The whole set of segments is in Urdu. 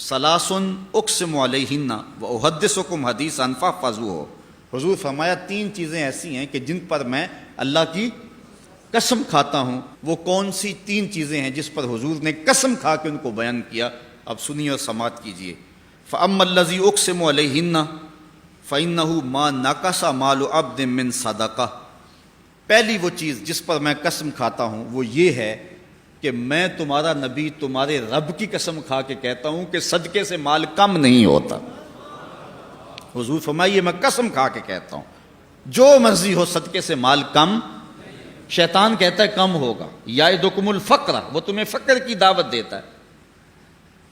سلاسن اقسم علیہن و احدثکم حدیثا فاحفظوہ۔ حضور فرمایا تین چیزیں ایسی ہیں کہ جن پر میں اللہ کی قسم کھاتا ہوں۔ وہ کون سی تین چیزیں ہیں جس پر حضور نے قسم کھا کے ان کو بیان کیا؟ اب سنیے اور سماعت کیجیے۔ فَأَمَّا الَّذِي أُقْسِمُ عَلَيْهِنَّ فَإِنَّهُ مَا نَقَصَ مَالُ عَبْدٍ مِّن صَدَقَةٍ۔ پہلی وہ چیز جس پر میں قسم کھاتا ہوں وہ یہ ہے کہ میں تمہارا نبی تمہارے رب کی قسم کھا کے کہتا ہوں کہ صدقے سے مال کم نہیں ہوتا۔ حضور فرمائیے میں قسم کھا کے کہتا ہوں جو مرضی ہو صدقے سے مال کم۔ شیطان کہتا ہے کم ہوگا، یعدکم الفقر، وہ تمہیں فقر کی دعوت دیتا ہے۔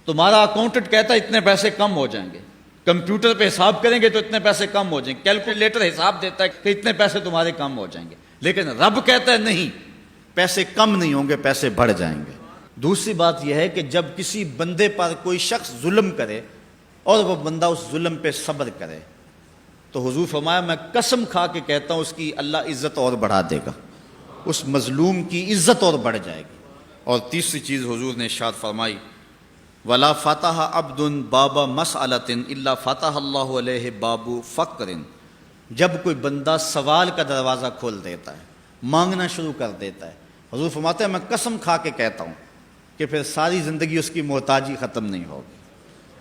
تمہارا اکاؤنٹنٹ کہتا ہے اتنے پیسے کم ہو جائیں گے، کمپیوٹر پہ حساب کریں گے تو اتنے پیسے کم ہو جائیں گے، کیلکولیٹر حساب دیتا ہے کہ اتنے پیسے تمہارے کم ہو جائیں گے، لیکن رب کہتا ہے نہیں، پیسے کم نہیں ہوں گے، پیسے بڑھ جائیں گے۔ دوسری بات یہ ہے کہ جب کسی بندے پر کوئی شخص ظلم کرے اور وہ بندہ اس ظلم پہ صبر کرے تو حضور فرمایا میں قسم کھا کے کہتا ہوں اس کی اللہ عزت اور بڑھا دے گا، اس مظلوم کی عزت اور بڑھ جائے گی۔ اور تیسری چیز حضور نے ارشاد فرمائی وَلَا فَتَحَ عَبْدٌ بَابَ مَسْأَلَةٍ إِلَّا فَتَحَ اللَّهُ عَلَيْهِ بَابُ فَقْرٍ۔ جب کوئی بندہ سوال کا دروازہ کھول دیتا ہے، مانگنا شروع کر دیتا ہے، حضور فرماتے ہیں میں قسم کھا کے کہتا ہوں کہ پھر ساری زندگی اس کی محتاجی ختم نہیں ہوگی،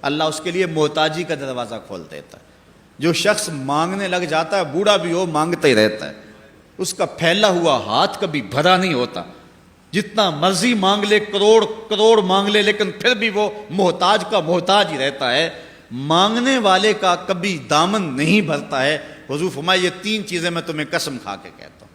اللہ اس کے لیے محتاجی کا دروازہ کھول دیتا ہے۔ جو شخص مانگنے لگ جاتا ہے، بوڑھا بھی ہو مانگتا ہی رہتا ہے، اس کا پھیلا ہوا ہاتھ کبھی بھرا نہیں ہوتا، جتنا مرضی مانگ لے، کروڑ کروڑ مانگ لے، لیکن پھر بھی وہ محتاج کا محتاج ہی رہتا ہے۔ مانگنے والے کا کبھی دامن نہیں بھرتا ہے۔ حضور فرمایا یہ تین چیزیں میں تمہیں قسم کھا کے کہتا ہوں۔